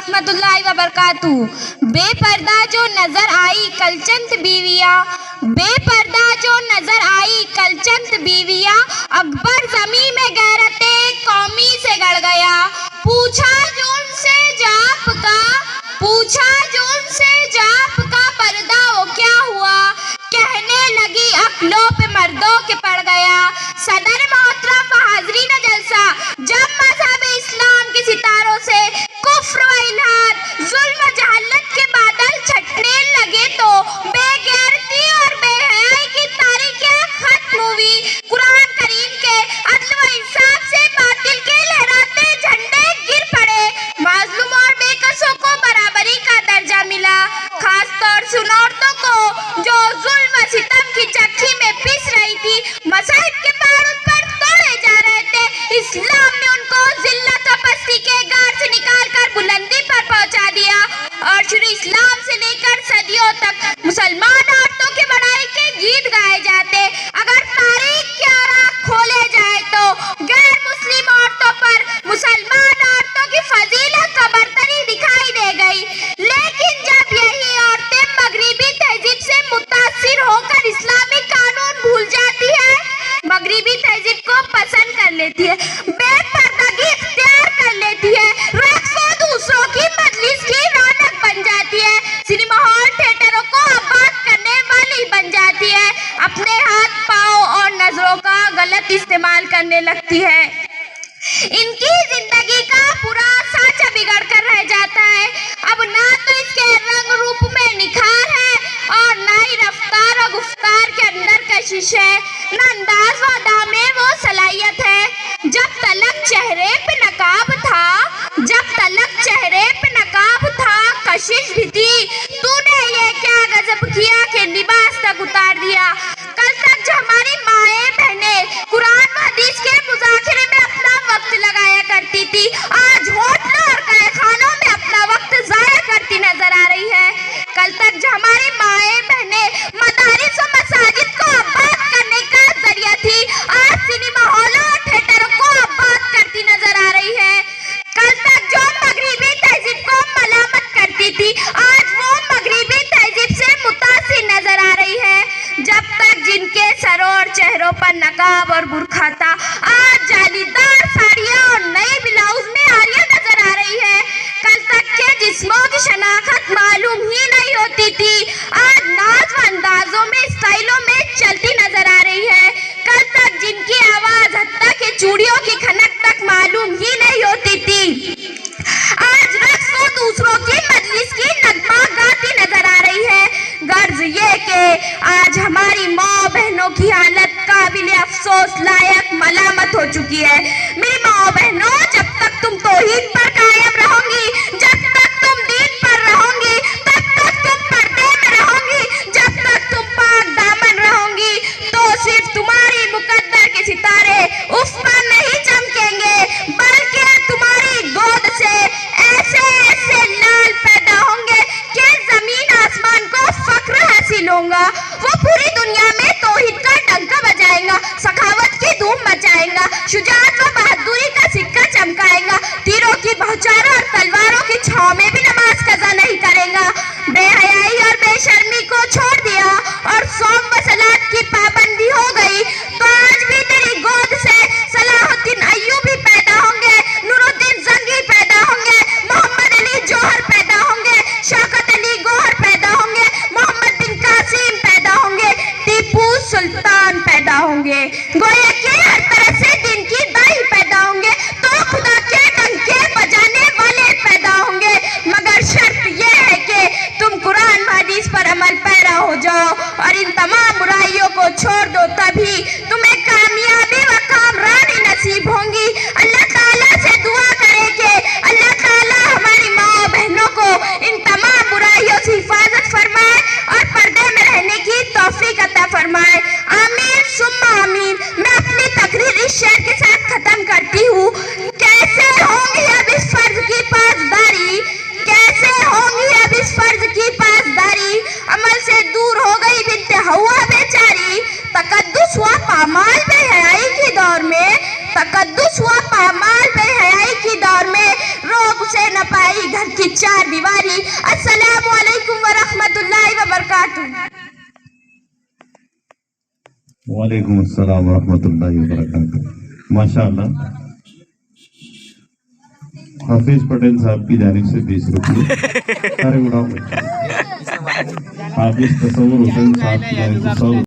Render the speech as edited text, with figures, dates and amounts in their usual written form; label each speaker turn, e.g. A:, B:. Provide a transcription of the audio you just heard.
A: रहमतुल्लाहि व बरकातहू। बेपर्दा जो नजर आई कलचंद बीविया, बेपर्दा जो नजर आई कलचंद बीविया, अकबर जमी में गैरते कौमी से गड़ गया। पूछा जो उनसे जाप का, पूछा जो उनसे जाप का पर्दा वो क्या हुआ, कहने लगी अक्लों पे मर्दों के पड़ गया। सदर मोहतरम व हाज़रीन जलसा, जब मज़हब इस्लाम के सितारों से कुफ्र व इल्हाद, जुल्म जहलत के बादल छटने लगे तो बेगैरती और बेहयाई की तारीखें खत्म हुई। कुरान करीम के अदल व इंसाफ से बातिल के लहराते झंडे गिर पड़े। माज़लूम और बेकसों को बराबरी का दर्जा मिला। खास तौर से उन औरतों को जो जुल्म व सितम की चक्की में पिस रही थी, मसाइब के बारूद पर तोड़े जा रहे थे, इस्लाम ने उनको जिल्लत व पस्ती के गार से निकाल कर बुलंदी पर पहुंचा दिया। और शुरू इस्लाम से लेकर सदियों तक मुसलमान औरतों की बड़ाई के गीत गाए जाते। अगर तारीख के आराख खोले जाए तो गैर मुस्लिम औरतों पर मुसलमान औरतों की फजीलत व बरतरी दिखाई दे गई। लेकिन जब यही औरतें मगरिबी तहजीब से मुतासिर होकर इस्लामी कानून भूल जाती है, मगरिबी तहजीब को पसंद कर लेती है, बेपर्दगी इख्तियार कर लेती है, रक्स और दूसरों की मजलिस की रौनक बन जाती है, सिनेमा हॉल थिएटरों को आबाद करने वाली बन जाती है, अपने हाथ पाँव और नजरों का गलत इस्तेमाल करने लगती है, इनकी जिंदगी का पूरा साँचा बिगड़ कर रह जाता है। अब ना तो इसके रंग रूप में निखार है और ना ही रफ्तार और गुफ्तार के अंदर कशिश है, ना अंदाज व अदा में वो सलाहियत है। जब तलक चेहरे पे नकाब था, जब तलक चेहरे पे नकाब था, कशिश भी थी, तूने ये क्या गजब किया कि लिबास तक उतार दिया। कल तक जो हमारी माएँ बहनें कुरान व हदीस के मुज़ाकरे में अपना वक्त लगाया करती थी, आज होटलों और कारखानों में अपना वक्त ज़ाया करती नजर आ रही है। कल तक जो हमारी माएँ बहनें मदारिस और मसाजिद को आबाद करने का जरिया थी, आज सिनेमा हॉलों और थिएटरों को आबाद करती नजर आ रही है। कल तक जो मगरिबी तहजीब को मलामत करती थी, आज वो मगरिबी तहजीब से मुतासिर नजर आ रही है। जब तक जिनके सरों और चेहरों पर नकाब और बुर्खा था, आज जालीदार साड़ियाँ और नए ब्लाउज में आलिया नजर आ रही है। कल तक के जिस्मों की शनाख्त मालूम ही नहीं होती थी, आज नाज व अंदाजों में स्टाइलों में चलती नजर आ रही है। कल तक जिनकी आवाज हत्ता के चूड़ियों की खनक तक मालूम ही नहीं होती थी, आज रक्स वो दूसरों की मजलिस की नगमा गाती नजर आ रही है। गर्ज ये कि आज हमारी माँ बहनों की हालत काबिल अफसोस लायक मलामत हो चुकी है। मेरी माँ बहनों, जब तक तुम तौहीद पर कायम रहोगी, जब तक तुम दीन पर रहोगी, तब तक तुम पर्दे में रहोगी, जब तक तुम पाक दामन रहोगी, तो सिर्फ तुम्हारी मुकद्दर के सितारे उस पर नहीं चमकेंगे, बल्कि तुम्हारी गोद से ऐसे ऐसे लाल पैदा होंगे कि जमीन आसमान को फख्र हासिल होगा। वो पूरी दुनिया में तौहीद का डंका बजाएगा, सखावत की धूम मचाएगा, शुजाअत व बहादुरी का सिक्का चमकाएगा, तीरों की बौछारों और तलवारों की छाव में भी नमाज कज़ा नहीं करेगा। बेहयाई और बेशर्मी को छोड़ दिया और सौम व सलात की पाबंदी हो गई, तो आज भी तेरी गोद से सलाहुद्दीन अय्यूबी पैदा होंगे, नूरुद्दीन जंगी पैदा होंगे, मोहम्मद अली जौहर पैदा होंगे, शौकत अली गौहर पैदा होंगे, मोहम्मद बिन कासिम पैदा होंगे, टीपू सुल्तान पैदा होंगे, गोया के हर तरह से दिन की दाई पैदा होंगे, तो खुदा के डंके बजाने वाले पैदा होंगे। मगर शर्त यह है कि तुम कुरान हदीस पर अमल पैरा हो जाओ और इन तमाम बुराइयों को छोड़ दो, तभी तुम्हें कामयाबी व कामरानी नसीब होंगी। अल्लाह ताला से दुआ करें कि अल्लाह ताला हमारी माँ बहनों को इन तमाम बुराइयों से हिफाजत फरमाए और पर्दे में रहने की तौफीक अता फरमाए। आमीन सुम्मा आमीन। घर की चार दीवारी। अस्सलामु अलैकुम व रहमतुल्लाहि व बरकातुहू।
B: वालेकुम अस्सलाम व रहमतुल्लाहि व बरकातुहू। माशाअल्लाह। हाफिज पटेल साहब की जानिब से 20 रुपये। अरे उड़ाओ। हाफिज तसव्वुर हुसैन साहब की जानिब से 100